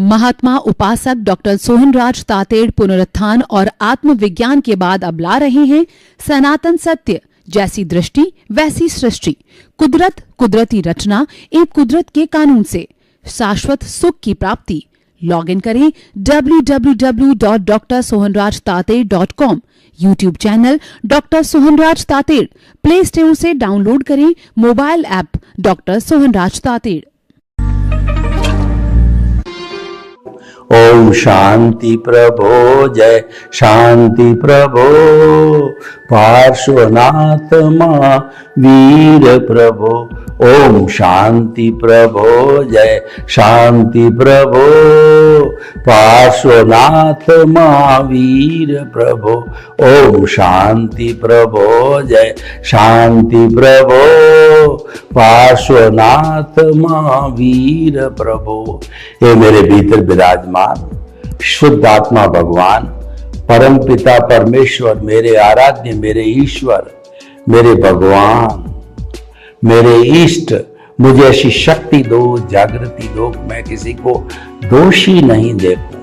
महात्मा उपासक डॉक्टर सोहनराज तातेड़ पुनरुत्थान और आत्मविज्ञान के बाद अब ला रहे हैं सनातन सत्य, जैसी दृष्टि वैसी सृष्टि, कुदरत, कुदरती रचना एवं कुदरत के कानून से शाश्वत सुख की प्राप्ति। लॉग इन करें www.drsohanrajtated.com, YouTube channel doctor Sohanraj Tated, play store से डाउनलोड करें mobile app doctor Sohanraj Tated. ओम शांति प्रभो, जय शांति प्रभो, पार्श्वनाथ महावीर प्रभो। ओम शांति प्रभो, जय शांति प्रभो, पार्श्वनाथ महावीर प्रभो। ओम शांति प्रभो, जय शांति प्रभो, पार्श्वनाथ महावीर प्रभो। ये मेरे भीतर विराजमान शुद्ध आत्मा भगवान परम पिता परमेश्वर, मेरे आराध्य, मेरे ईश्वर, मेरे भगवान, मेरे इष्ट, मुझे ऐसी शक्ति दो, जागृति दो कि मैं किसी को दोषी नहीं देखूं,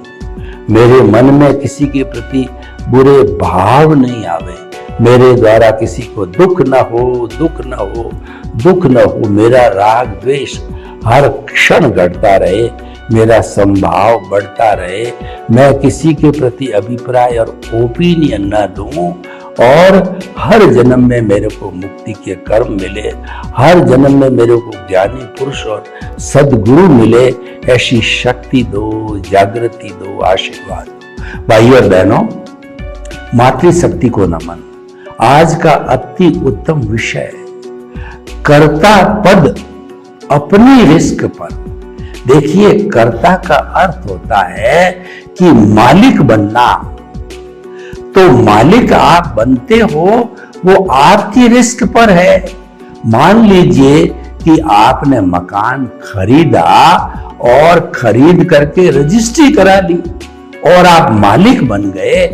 मेरे मन में किसी के प्रति बुरे भाव नहीं आवे, मेरे द्वारा किसी को दुख न हो, दुख न हो, दुख न हो। मेरा राग द्वेष हर क्षण घटता रहे, मेरा संभाव बढ़ता रहे, मैं किसी के प्रति अभिप्राय और ओपिनियन न दूं, और हर जन्म में मेरे को मुक्ति के कर्म मिले, हर जन्म में मेरे को ज्ञानी पुरुष और सद्गुरु मिले। ऐसी शक्ति दो, जागृति दो, आशीर्वाद दो। भाइयों और बहनों, मातृशक्ति को नमन। आज का अति उत्तम विषय, कर्ता पद अपनी रिस्क पर। देखिए, कर्ता का अर्थ होता है कि मालिक बनना। तो मालिक आप बनते हो, वो आपकी रिस्क पर है। मान लीजिए कि आपने मकान खरीदा और खरीद करके रजिस्ट्री करा ली और आप मालिक बन गए।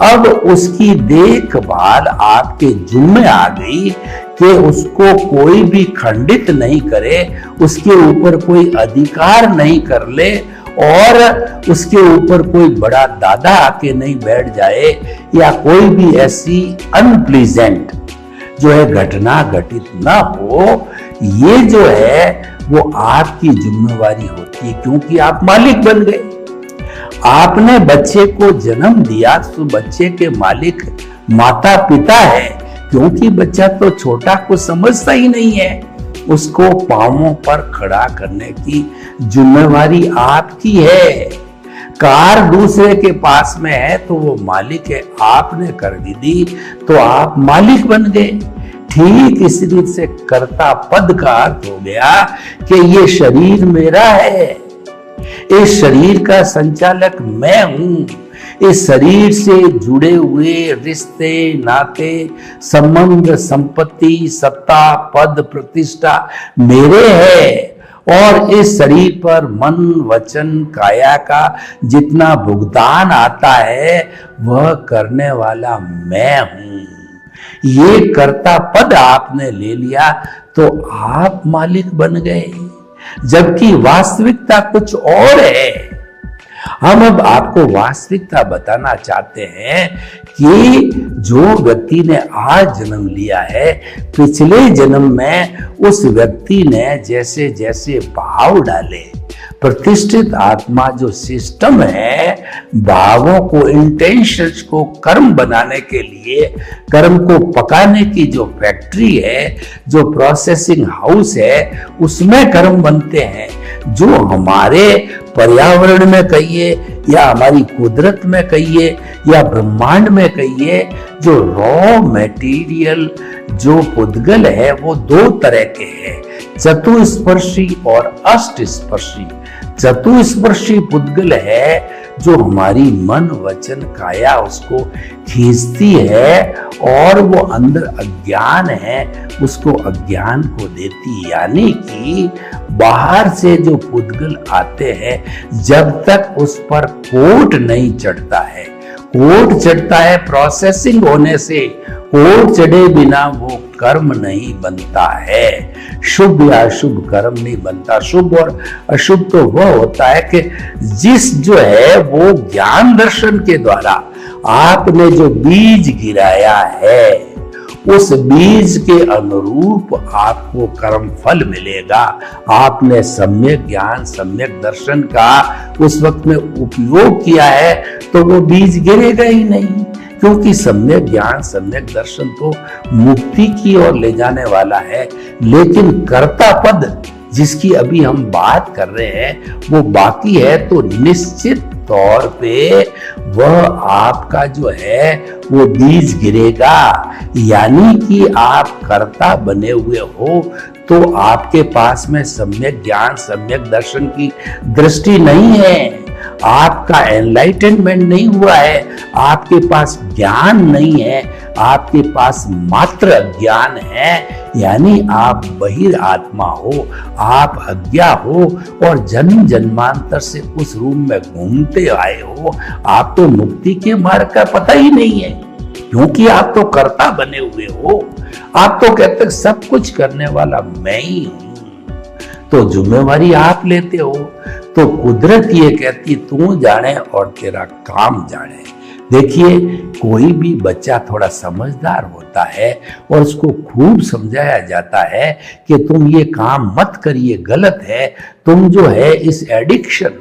अब उसकी देखभाल आपके जिम्मे आ गई कि उसको कोई भी खंडित नहीं करे, उसके ऊपर कोई अधिकार नहीं कर ले, और उसके ऊपर कोई बड़ा दादा आके नहीं बैठ जाए, या कोई भी ऐसी अनप्लीजेंट जो है घटना घटित ना हो। ये जो है वो आपकी जिम्मेवारी होती है, क्योंकि आप मालिक बन गए। आपने बच्चे को जन्म दिया तो बच्चे के मालिक माता पिता है, क्योंकि बच्चा तो छोटा को समझता ही नहीं है। उसको पांवों पर खड़ा करने की जिम्मेवारी आपकी है। कार दूसरे के पास में है तो वो मालिक है, आपने कर दी तो आप मालिक बन गए। ठीक इसी रीत से कर्ता पद का अर्थ हो गया कि ये शरीर मेरा है, इस शरीर का संचालक मैं हूं, इस शरीर से जुड़े हुए रिश्ते, नाते, संबंध, संपत्ति, सत्ता, पद, प्रतिष्ठा मेरे है। और इस शरीर पर मन, वचन, काया का जितना भुगतान आता है वह करने वाला मैं हूं। ये कर्ता पद आपने ले लिया तो आप मालिक बन गए, जबकि वास्तविकता कुछ और है। हम अब आपको वास्तविकता बताना चाहते हैं कि जो व्यक्ति ने आज जन्म लिया है, पिछले जन्म में उस व्यक्ति ने जैसे जैसे भाव डाले, प्रतिष्ठित आत्मा जो सिस्टम है, भावों को, इंटेंशंस को कर्म बनाने के लिए, कर्म को पकाने की जो फैक्ट्री है, जो प्रोसेसिंग हाउस है, उसमें कर्म बनते हैं। जो हमारे पर्यावरण में कहिए, या हमारी कुदरत में कहिए, या ब्रह्मांड में कहिए, जो रॉ मटेरियल, जो पुद्गल है, वो दो तरह के हैं, चतुस्पर्शी और अष्टस्पर्शी। चतुस्पर्शी पुद्गल है जो हमारी मन, वचन, काया उसको खींचती है, और वो अंदर अज्ञान है उसको अज्ञान को देती। यानी कि बाहर से जो पुद्गल आते हैं, जब तक उस पर कोट नहीं चढ़ता है, कोट चढ़ता है प्रोसेसिंग होने से, कोट चढ़े बिना वो कर्म नहीं बनता है। शुभ या अशुभ कर्म नहीं बनता। शुभ और अशुभ तो वह होता है कि जिस जो है वो ज्ञान दर्शन के द्वारा आपने जो बीज गिराया है उस बीज के अनुरूप आपको कर्म फल मिलेगा। आपने सम्यक ज्ञान सम्यक दर्शन का उस वक्त में उपयोग किया है तो वो बीज गिरेगा ही नहीं, क्योंकि सम्यक ज्ञान सम्यक दर्शन तो मुक्ति की ओर ले जाने वाला है। लेकिन कर्ता पद जिसकी अभी हम बात कर रहे हैं वो बाकी है, तो निश्चित तौर पे वह आपका जो है वो बीज गिरेगा। यानी कि आप कर्ता बने हुए हो तो आपके पास में सम्यक ज्ञान सम्यक दर्शन की दृष्टि नहीं है, आपका एनलाइटनमेंट नहीं हुआ है, आपके पास ज्ञान नहीं है, आपके पास मात्र ज्ञान है। यानी आप बहिर आत्मा हो, आप अज्ञा हो और जन्म जन्मांतर से उस रूम में घूमते आए हो। आपको मुक्ति के मार्ग का पता ही नहीं है, क्योंकि आप तो कर्ता बने हुए हो। आप तो कहते सब कुछ करने वाला मैं ही हूं, तो जिम्मेवारी आप लेते हो। तो कुदरत ये कहती तू जाने और तेरा काम जाने। देखिए, कोई भी बच्चा थोड़ा समझदार होता है और उसको खूब समझाया जाता है कि तुम ये काम मत करिए, गलत है, तुम जो है इस एडिक्शन,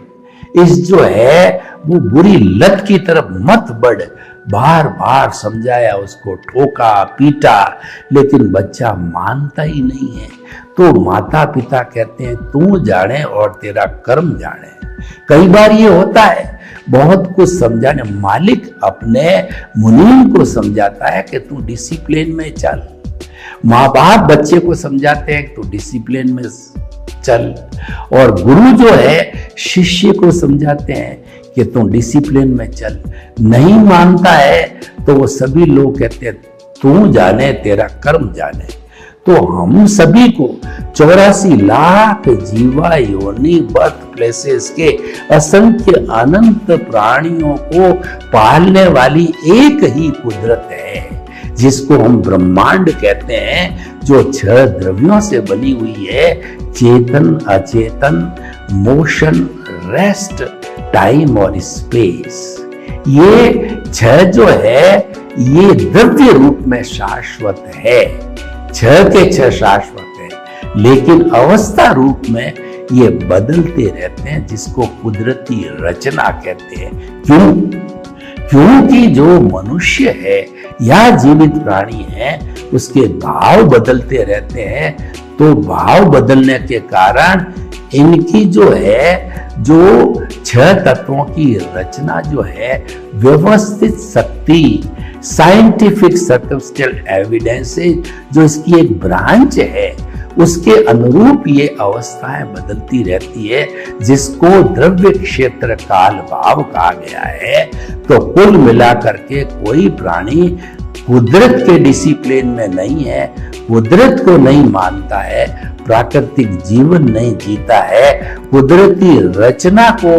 इस जो है वो बुरी लत की तरफ मत बढ़। बार बार समझाया, उसको ठोका पीटा, लेकिन बच्चा मानता ही नहीं है। तो माता पिता कहते हैं तू जाने और तेरा कर्म जाने। कई बार ये होता है, बहुत कुछ समझाने, मालिक अपने मुनीम को समझाता है कि तू डिसिप्लिन में चल। माँ बाप बच्चे को समझाते हैं तू डिसिप्लिन में चल, और गुरु जो है शिष्य को समझाते हैं कि तू डिसिप्लिन में चल। नहीं मानता है तो वो सभी लोग कहते हैं तू जाने तेरा कर्म जाने। तो हम सभी को 84 लाख जीवा योनि बर्थ प्लेसेस के असंख्य अनंत प्राणियों को पालने वाली एक ही कुदरत है, जिसको हम ब्रह्मांड कहते हैं, जो 6 द्रव्यों से बनी हुई है, चेतन अचेतन, मोशन, रेस्ट, टाइम और स्पेस। ये 6 जो है ये द्रव्य रूप में शाश्वत है, 6 के 6 शाश्वत है, लेकिन अवस्था रूप में ये बदलते रहते हैं, जिसको कुदरती रचना कहते हैं। क्यों? क्योंकि जो मनुष्य है या जीवित प्राणी है उसके भाव बदलते रहते हैं। तो भाव बदलने के कारण इनकी जो है जो 6 तत्वों की रचना जो है व्यवस्थित शक्ति, साइंटिफिक सर्कमस्टेंशियल एविडेंसेस जो इसकी एक ब्रांच है, उसके अनुरूप ये अवस्थाएं बदलती रहती है, जिसको द्रव्य क्षेत्र काल भाव कहा गया है। तो कुल मिलाकर के कोई प्राणी कुदरत के डिसिप्लिन में नहीं है, कुदरत को नहीं मानता है, प्राकृतिक जीवन नहीं जीता है, कुदरती रचना को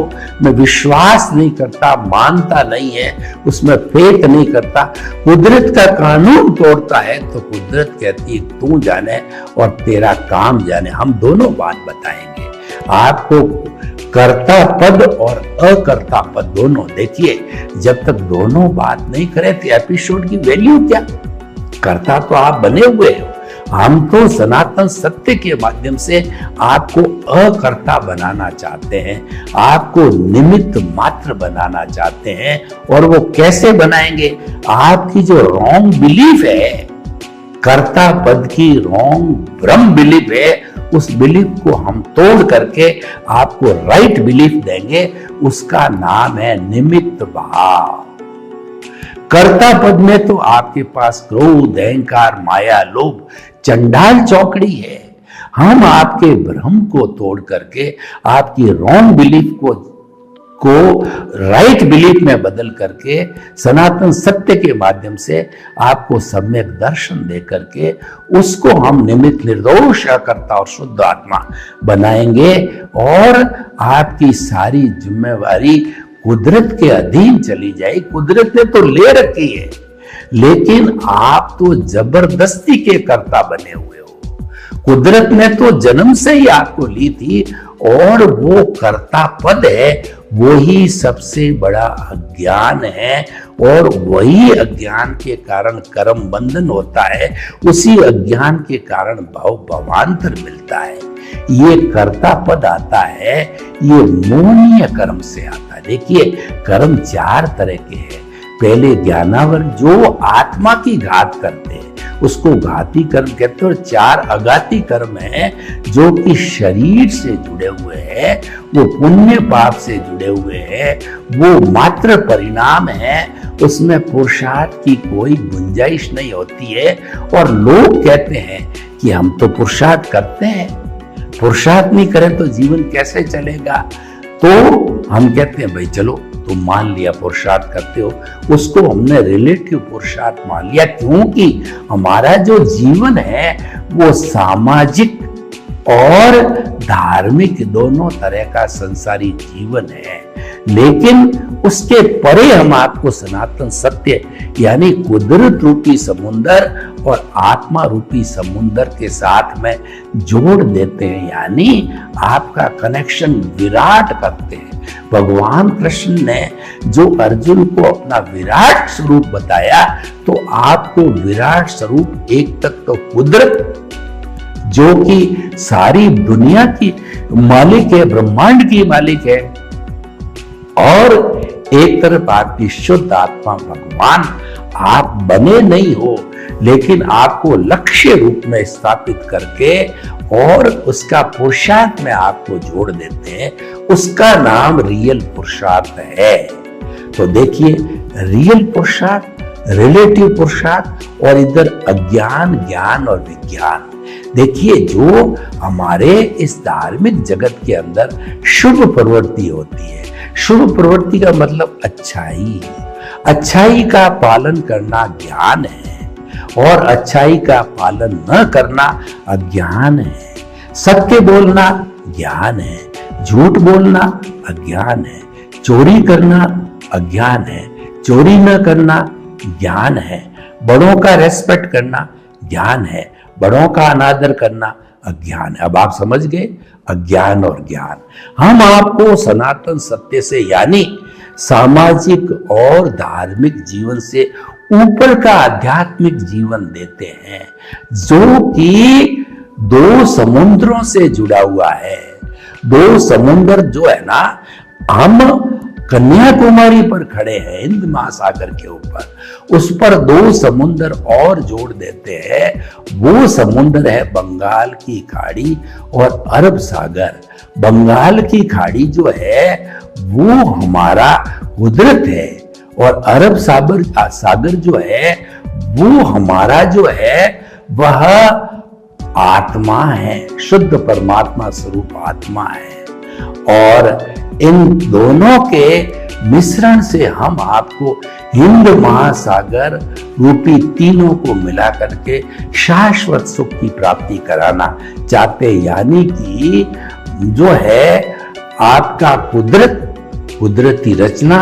मैं विश्वास नहीं करता, मानता नहीं है, उसमें फेथ नहीं करता, कुदरत का कानून तोड़ता है, तो कुदरत कहती है तू जाने और तेरा काम जाने। हम दोनों बात बताएंगे आपको, कर्ता पद और अकर्ता पद दोनों। देखिए, जब तक दोनों बात नहीं करें तो एपिसोड की वैल्यू क्या? कर्ता तो आप बने हुए हो, हम तो सनातन सत्य के माध्यम से आपको अकर्ता बनाना चाहते हैं, आपको निमित्त मात्र बनाना चाहते हैं। और वो कैसे बनाएंगे? आपकी जो रॉन्ग बिलीफ है, कर्ता पद की रॉन्ग भ्रम बिलीफ है, उस बिलीफ को हम तोड़ करके आपको राइट बिलीफ देंगे। उसका नाम है निमित्त भाव। कर्ता पद में तो आपके पास क्रोध, अहंकार, माया, लोभ, चंडाल चौकड़ी है। हम आपके भ्रम को तोड़ करके आपकी रॉन्ग बिलीफ को राइट बिलीफ में बदल करके सनातन सत्य के माध्यम से आपको सम्यक दर्शन दे करके उसको हम निमित्त, निर्दोष, अकर्ता और शुद्ध आत्मा बनाएंगे। और आपकी सारी जिम्मेवारी कुदरत के अधीन चली जाए। कुदरत ने तो ले रखी है, लेकिन आप तो जबरदस्ती के कर्ता बने हुए हो। कुदरत ने तो जन्म से ही आपको ली थी, और वो कर्ता पद है, वही सबसे बड़ा अज्ञान है, और वही अज्ञान के कारण कर्म बंधन होता है, उसी अज्ञान के कारण भव भवांतर मिलता है। ये कर्ता पद आता है, ये मोहनीय कर्म से आता है। देखिए, कर्म चार तरह के हैं। पहले ज्ञानावर जो आत्मा की घात करते हैं उसको घाती कर्म कहते हैं, और चार अघाती कर्म है जो कि शरीर से जुड़े हुए हैं, वो पुण्य पाप से जुड़े हुए हैं, वो मात्र परिणाम है, उसमें पुरुषार्थ की कोई गुंजाइश नहीं होती है। और लोग कहते हैं कि हम तो पुरुषार्थ करते हैं, पुरुषार्थ नहीं करें तो जीवन कैसे चलेगा। तो हम कहते हैं भाई चलो तुम मान लिया पुरुषार्थ करते हो, उसको हमने रिलेटिव पुरुषार्थ मान लिया, क्योंकि हमारा जो जीवन है वो सामाजिक और धार्मिक दोनों तरह का संसारी जीवन है। लेकिन उसके परे हम आपको सनातन सत्य यानी कुदरत रूपी समुंदर और आत्मा रूपी समुंदर के साथ में जोड़ देते हैं, यानी आपका कनेक्शन विराट करते हैं। भगवान कृष्ण ने जो अर्जुन को अपना विराट स्वरूप बताया, तो आपको विराट स्वरूप एक तक तो कुदरत जो कि सारी दुनिया की मालिक है, ब्रह्मांड की मालिक है, और एक तरफ आपकी शुद्ध आत्मा भगवान। आप बने नहीं हो, लेकिन आपको लक्ष्य रूप में स्थापित करके और उसका पुरुषार्थ में आपको जोड़ देते हैं, उसका नाम रियल पुरुषार्थ है। तो देखिए, रियल पुरुषार्थ, रिलेटिव पुरुषार्थ, और इधर अज्ञान, ज्ञान और विज्ञान। देखिए, जो हमारे इस धार्मिक जगत के अंदर शुभ प्रवृत्ति होती है, शुभ प्रवृत्ति का मतलब अच्छाई, अच्छाई का पालन करना ज्ञान है, और अच्छाई का पालन न करना अज्ञान है। सत्य बोलना ज्ञान है, झूठ बोलना अज्ञान है, चोरी करना अज्ञान है, चोरी न करना ज्ञान है, बड़ों का रेस्पेक्ट करना ज्ञान है, बड़ों का अनादर करना अज्ञान है। अब आप समझ गए अज्ञान और ज्ञान। हम आपको सनातन सत्य से यानी सामाजिक और धार्मिक जीवन से ऊपर का आध्यात्मिक जीवन देते हैं, जो कि दो समुद्रों से जुड़ा हुआ है। दो समुद्र जो है ना, हम कन्याकुमारी पर खड़े हैं, हिंद महासागर के ऊपर, उस पर दो समुद्र और जोड़ देते हैं। वो समुद्र है बंगाल की खाड़ी और अरब सागर। बंगाल की खाड़ी जो है वो हमारा कुदरत है, और अरब सागर जो है वो हमारा जो है वह आत्मा है, शुद्ध परमात्मा स्वरूप आत्मा है। और इन दोनों के मिश्रण से हम आपको हिंद महासागर रूपी तीनों को मिला करके शाश्वत सुख की प्राप्ति कराना चाहते, यानी कि जो है आपका कुदरत, कुदरती रचना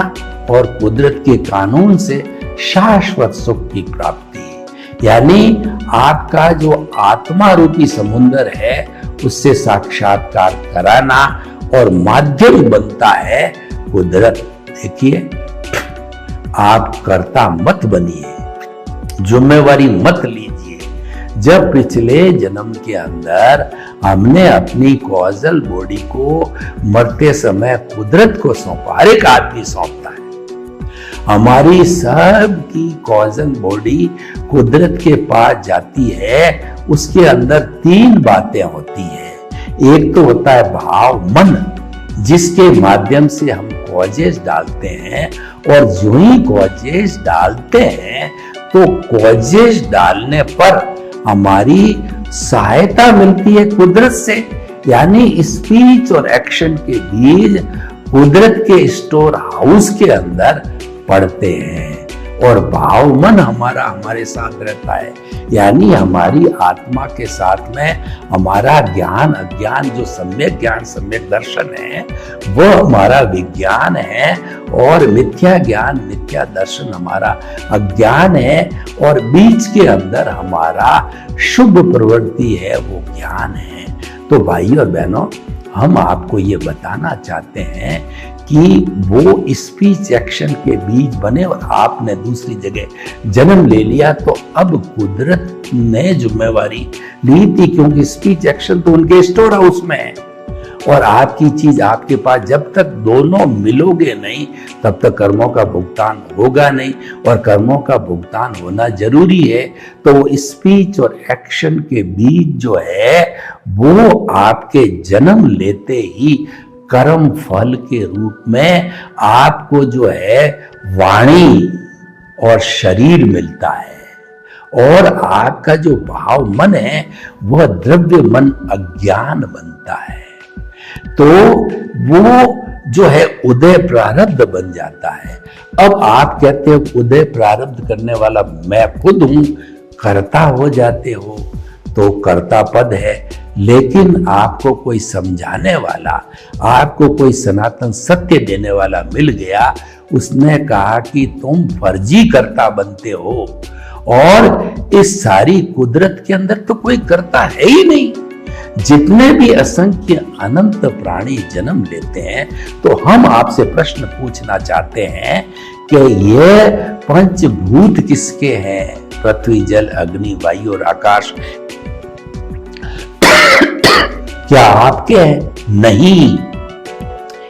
और कुदरत के कानून से शाश्वत सुख की प्राप्ति, यानी आपका जो आत्मा रूपी समुद्र है उससे साक्षात्कार कराना, और माध्यम बनता है कुदरत। देखिए, आप कर्ता मत बनिए, जिम्मेवारी मत लीजिए। जब पिछले जन्म के अंदर हमने अपनी कॉजल बॉडी को मरते समय कुदरत को सौंपा, हर एक आदमी सौंपता है, हमारी सब की कॉजल बॉडी कुदरत के पास जाती है। उसके अंदर तीन बातें होती है। एक तो होता है भाव, मन, जिसके माध्यम से हम कॉजेस डालते हैं, और जो ही कॉजेस डालते हैं तो कॉजेस डालने पर हमारी सहायता मिलती है कुदरत से, यानी स्पीच और एक्शन के बीज कुदरत के स्टोर हाउस के अंदर पड़ते हैं। और भाव मन हमारा हमारे साथ रहता है, यानी हमारी आत्मा के साथ में हमारा ज्ञान अज्ञान जो सम्यक ज्ञान सम्यक दर्शन है वो हमारा विज्ञान है, और मिथ्या ज्ञान मिथ्या दर्शन हमारा अज्ञान है, और बीच के अंदर हमारा शुभ प्रवृत्ति है वो ज्ञान है। तो भाई और बहनों, हम आपको ये बताना चाहते हैं कि वो स्पीच एक्शन के बीज बने और आपने दूसरी जगह जन्म ले लिया, तो अब कुदरत ने जिम्मेवारी ली थी, क्योंकि स्पीच एक्शन तो उनके स्टोर हाउस में है और आपकी चीज आपके पास। जब तक दोनों मिलोगे नहीं तब तक कर्मों का भुगतान होगा नहीं, और कर्मों का भुगतान होना जरूरी है। तो स्पीच और एक्शन के बीज जो है वो आपके जन्म लेते ही कर्म फल के रूप में आपको जो है वाणी और शरीर मिलता है, और आपका जो भाव मन है वह द्रव्य मन अज्ञान बनता है। तो वो जो है उदय प्रारब्ध बन जाता है। अब आप कहते हो उदय प्रारब्ध करने वाला मैं खुद हूं, कर्ता हो जाते हो, तो कर्ता पद है। लेकिन आपको कोई समझाने वाला, आपको कोई सनातन सत्य देने वाला मिल गया, उसने कहा कि तुम फर्जी कर्ता बनते हो, और इस सारी कुदरत के अंदर तो कोई कर्ता है ही नहीं। जितने भी असंख्य अनंत प्राणी जन्म लेते हैं, तो हम आपसे प्रश्न पूछना चाहते हैं कि ये पंचभूत किसके हैं? पृथ्वी जल अग्नि वायु और आकाश क्या आपके हैं? नहीं,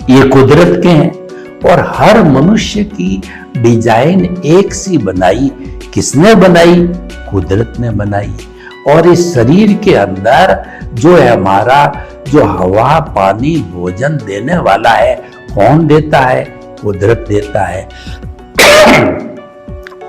ये कुदरत के हैं। और हर मनुष्य की डिजाइन एक सी बनाई, किसने बनाई? कुदरत ने बनाई। और इस शरीर के अंदर जो है हमारा जो हवा पानी भोजन देने वाला है, कौन देता है? कुदरत देता है।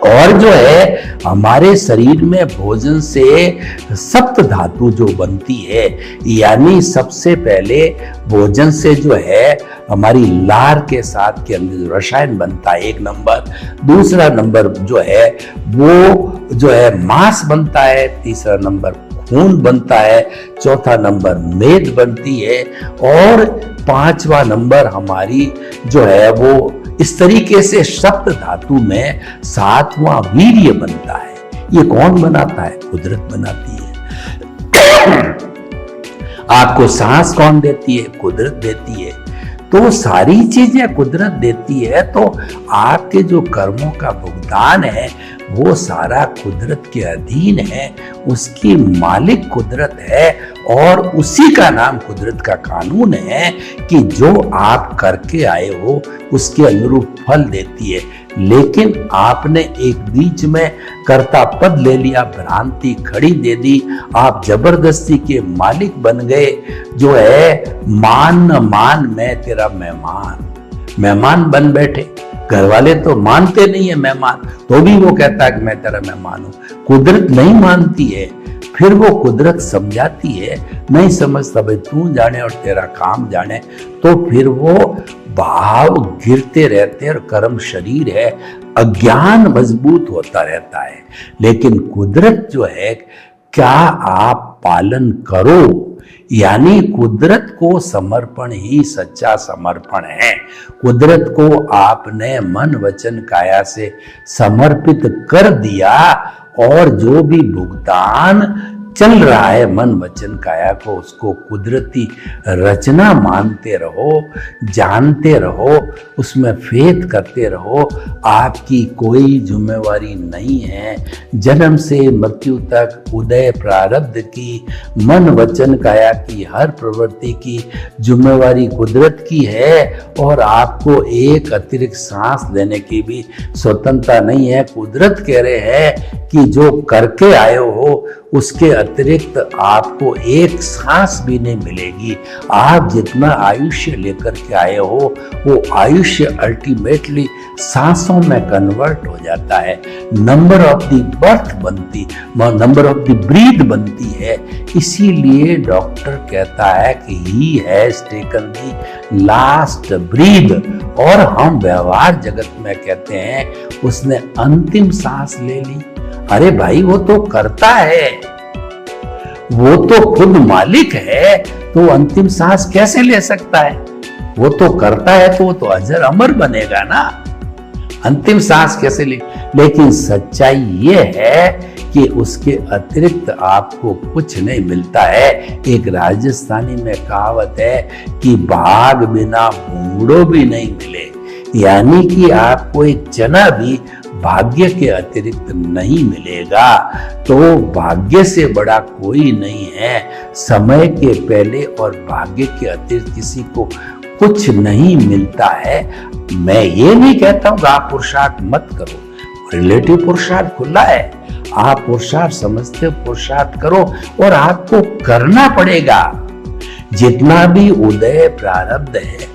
और जो है हमारे शरीर में भोजन से सप्त धातु जो बनती है, यानी सबसे पहले भोजन से जो है हमारी लार के साथ के अंदर जो रसायन बनता है, एक नंबर। दूसरा नंबर जो है वो जो है मांस बनता है, तीसरा नंबर खून बनता है, चौथा नंबर मेद बनती है, और पांचवा नंबर हमारी जो है वो इस तरीके से सप्त धातु में सातवां वीर्य बनता है। ये कौन बनाता है? कुदरत बनाती है। आपको सांस कौन देती है? कुदरत देती है। तो सारी चीजें कुदरत देती है। तो आपके जो कर्मों का भुगतान है वो सारा कुदरत के अधीन है, उसकी मालिक कुदरत है, और उसी का नाम कुदरत का कानून है कि जो आप करके आए हो उसके अनुरूप फल देती है। लेकिन आपने एक बीच में कर्ता पद ले लिया, भ्रांति खड़ी दे दी, आप जबरदस्ती के मालिक बन गए। जो है मान न मान मैं तेरा मेहमान बन बैठे। घर वाले तो मानते नहीं है मेहमान, तो भी वो कहता है कि मैं तेरा मेहमान हूं। कुदरत नहीं मानती है, फिर वो कुदरत समझाती है, नहीं समझता भाई तू जाने और तेरा काम जाने। तो फिर वो भाव गिरते रहते हैं और कर्म शरीर है, अज्ञान मजबूत होता रहता है। लेकिन कुदरत जो है, क्या आप पालन करो, यानी कुदरत को समर्पण ही सच्चा समर्पण है। कुदरत को आपने मन वचन काया से समर्पित कर दिया, और जो भी भुगतान चल रहा है मन वचन काया को, उसको कुदरती रचना मानते रहो, जानते रहो, उसमें फेथ करते रहो। आपकी कोई जिम्मेवारी नहीं है। जन्म से मृत्यु तक उदय प्रारब्ध की, मन वचन काया की हर प्रवृत्ति की जिम्मेवारी कुदरत की है, और आपको एक अतिरिक्त सांस लेने की भी स्वतंत्रता नहीं है। कुदरत कह रहे हैं कि जो करके आए हो उसके अतिरिक्त आपको एक सांस भी नहीं मिलेगी। आप जितना आयुष्य लेकर के आए हो वो आयुष्य अल्टीमेटली सांसों में कन्वर्ट हो जाता है, नंबर ऑफ द बर्थ बनती, नंबर ऑफ द ब्रीथ बनती है। इसीलिए डॉक्टर कहता है कि he has taken the last breath, और हम व्यवहार जगत में कहते हैं उसने अंतिम सांस ले ली। अरे भाई वो तो करता है, वो तो खुद मालिक है, तो अंतिम सांस कैसे ले सकता है? वो तो करता है तो वो तो अजर अमर बनेगा ना, अंतिम सांस कैसे ले? लेकिन सच्चाई ये है कि उसके अतिरिक्त आपको कुछ नहीं मिलता है। एक राजस्थानी में कहावत है कि भाग बिना भूंगड़ो भी नहीं मिले, यानी कि आपको एक चना भी भाग्य के अतिरिक्त नहीं मिलेगा। तो भाग्य से बड़ा कोई नहीं है। समय के पहले और भाग्य के अतिरिक्त किसी को कुछ नहीं मिलता है। मैं ये नहीं कहता हूं आप पुरुषार्थ मत करो, रिलेटिव पुरुषार्थ खुला है, आप पुरुषार्थ समझते हो पुरुषार्थ करो, और आपको करना पड़ेगा। जितना भी उदय प्रारब्ध है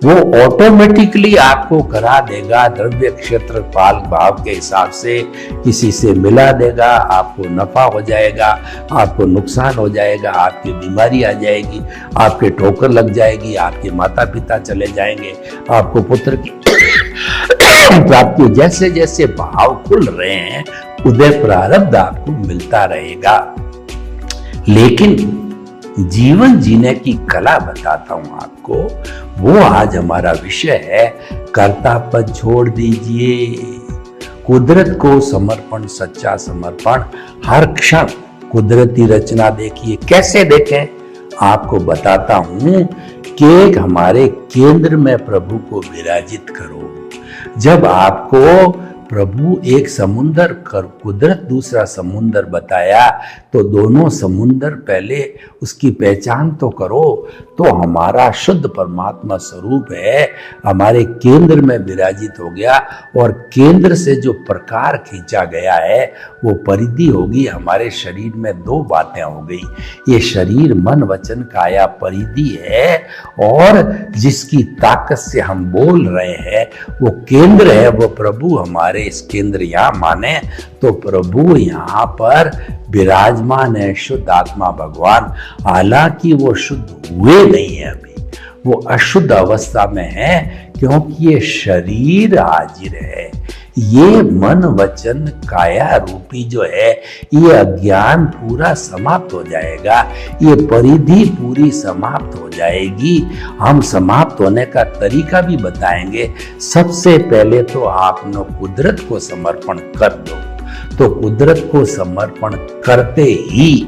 वो ऑटोमेटिकली आपको करा देगा, द्रव्य क्षेत्र पाल भाव के हिसाब से किसी से मिला देगा, आपको नफा हो जाएगा, आपको नुकसान हो जाएगा, आपकी बीमारी आ जाएगी, आपके ठोकर लग जाएगी, आपके माता पिता चले जाएंगे, आपको पुत्र की प्राप्ति, जैसे जैसे भाव खुल रहे हैं उदय प्रारब्ध आपको मिलता रहेगा। लेकिन जीवन जीने की कला बताता हूं आपको, वो आज हमारा विषय है। कर्तापद छोड़ दीजिए, कुदरत को समर्पण, सच्चा समर्पण। हर क्षण कुदरती रचना देखिए। कैसे देखें आपको बताता हूं कि हमारे केंद्र में प्रभु को विराजित करो। जब आपको प्रभु एक समुंदर कर, कुदरत दूसरा समुंदर बताया, तो दोनों समुंदर पहले उसकी पहचान तो करो। तो हमारा शुद्ध परमात्मा स्वरूप है, हमारे केंद्र में विराजित हो गया, और केंद्र से जो प्रकार खींचा गया है वो परिधि होगी। हमारे शरीर में दो बातें हो गई, ये शरीर मन वचन काया परिधि है, और जिसकी ताकत से हम बोल रहे हैं वो केंद्र है, वो प्रभु हमारे इस केंद्र यहाँ माने तो प्रभु यहाँ पर विराजमान है, शुद्ध आत्मा भगवान। हालांकि वो शुद्ध हुए नहीं है, अभी वो अशुद्ध अवस्था में है, क्योंकि ये शरीर हाजिर है। ये मन वचन काया रूपी जो है, ये अज्ञान पूरा समाप्त हो जाएगा, ये परिधि पूरी समाप्त हो जाएगी। हम समाप्त होने का तरीका भी बताएंगे। सबसे पहले तो आपने कुदरत को समर्पण कर दो, तो कुदरत को समर्पण करते ही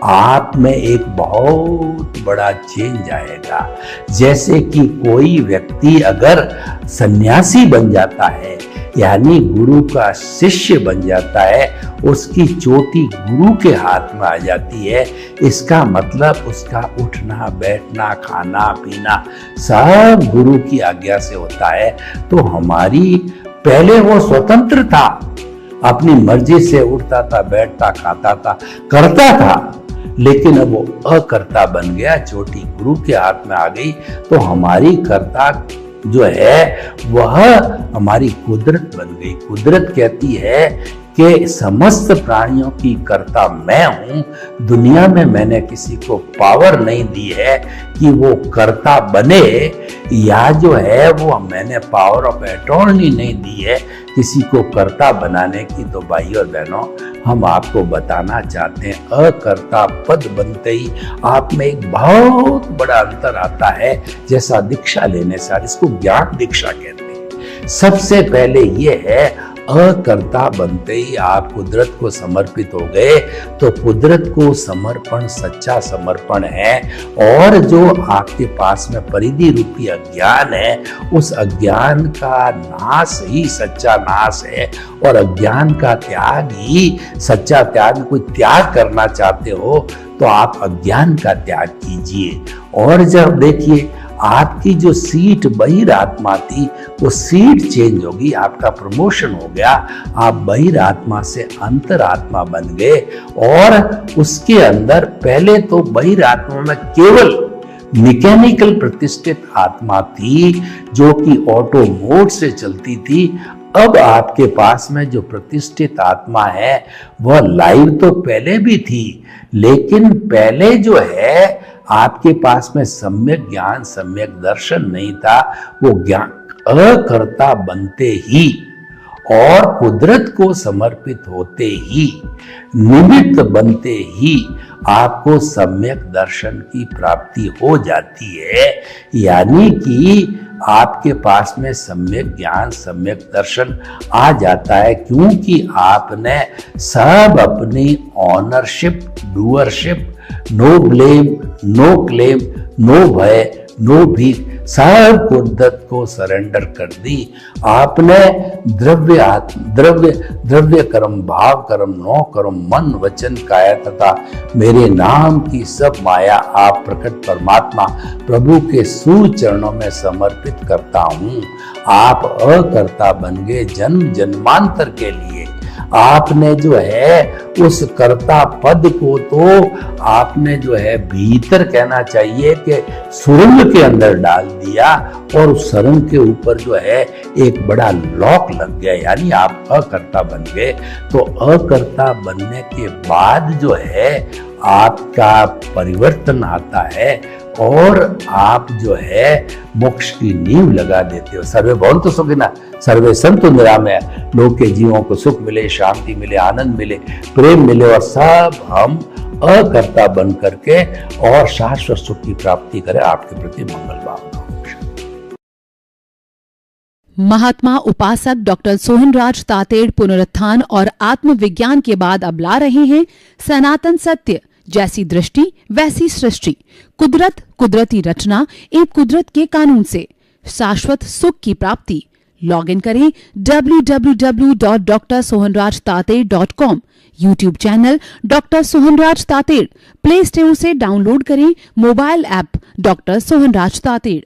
आप में एक बहुत बड़ा चेंज आएगा। जैसे कि कोई व्यक्ति अगर सन्यासी बन जाता है, यानी गुरु का शिष्य बन जाता है, उसकी चोटी गुरु के हाथ में आ जाती है। इसका मतलब उसका उठना बैठना खाना पीना सब गुरु की आज्ञा से होता है। तो हमारी पहले वो स्वतंत्र था, अपनी मर्जी से उठता था, बैठता, खाता था, करता था, लेकिन अब वो अकर्ता बन गया, चोटी गुरु के हाथ में आ गई। तो हमारी कर्ता जो है वह हमारी कुदरत बन गई। कुदरत कहती है कि समस्त प्राणियों की कर्ता मैं हूं। दुनिया में मैंने किसी को पावर नहीं दी है कि वो कर्ता बने, या जो है वो मैंने पावर ऑफ अटॉर्नी नहीं दी है किसी को कर्ता बनाने की। तो भाई और बहनों, हम आपको बताना चाहते हैं, अकर्ता पद बनते ही आप में एक बहुत बड़ा अंतर आता है। जैसा दीक्षा लेने से, इसको ज्ञान दीक्षा कहते हैं। सबसे पहले ये है, अकर्ता बनते ही आप कुदरत को समर्पित हो गए। तो कुदरत को समर्पण सच्चा समर्पण है, और जो आपके पास में परिधि रूपी अज्ञान है, उस अज्ञान का नाश ही सच्चा नाश है, और अज्ञान का त्याग ही सच्चा त्याग। कोई त्याग करना चाहते हो तो आप अज्ञान का त्याग कीजिए। और जब देखिए आपकी जो सीट बहिरात्मा थी वो सीट चेंज होगी, आपका प्रमोशन हो गया, आप बहिरात्मा से अंतरात्मा बन गए। और उसके अंदर पहले तो बहिरात्मा में केवल मैकेनिकल प्रतिष्ठित आत्मा थी जो कि ऑटो मोड से चलती थी। अब आपके पास में जो प्रतिष्ठित आत्मा है वह लाइव तो पहले भी थी, लेकिन पहले जो है आपके पास में सम्यक ज्ञान सम्यक दर्शन नहीं था। वो ज्ञान अकर्ता बनते ही और कुदरत को समर्पित होते ही, निमित्त बनते ही आपको सम्यक दर्शन की प्राप्ति हो जाती है। यानी कि आपके पास में सम्यक ज्ञान सम्यक दर्शन आ जाता है, क्योंकि आपने सब अपनी ownership doership, no blame no claim no भय नो भीख, सब कुदरत को सरेंडर कर दी। आपने द्रव्य कर्म भाव कर्म नौ कर्म मन वचन काया तथा मेरे नाम की सब माया आप प्रकट परमात्मा प्रभु के सूर्य चरणों में समर्पित करता हूँ। आप अकर्ता बन गए जन्म जन्मांतर के लिए। आपने जो है उस कर्ता पद को तो आपने जो है भीतर कहना चाहिए कि सुरंग के अंदर डाल दिया, और उस सुरंग के ऊपर जो है एक बड़ा लॉक लग गया, यानी आप अकर्ता बन गए। तो अकर्ता बनने के बाद जो है आपका परिवर्तन आता है और आप जो है मोक्ष की नींव लगा देते हो। सर्वे भवन्तु सुखिनः सर्वे सन्तु निरामया, लोक के जीवों को सुख मिले, शांति मिले, आनंद मिले, प्रेम मिले, और सब हम अकर्ता बन करके और शाश्वत सुख की प्राप्ति करें। आपके प्रति मंगल भावना। महात्मा उपासक डॉक्टर सोहनराज तातेड़ पुनरुत्थान और आत्मविज्ञान के बाद अब ला रहे हैं सनातन सत्य, जैसी दृष्टि वैसी सृष्टि, कुदरत कुदरती रचना एवं कुदरत के कानून से शाश्वत सुख की प्राप्ति। लॉग इन करें www.drsohanrajtated.com, YouTube channel doctor Sohanraj Tated, play store से डाउनलोड करें mobile app doctor Sohanraj Tated.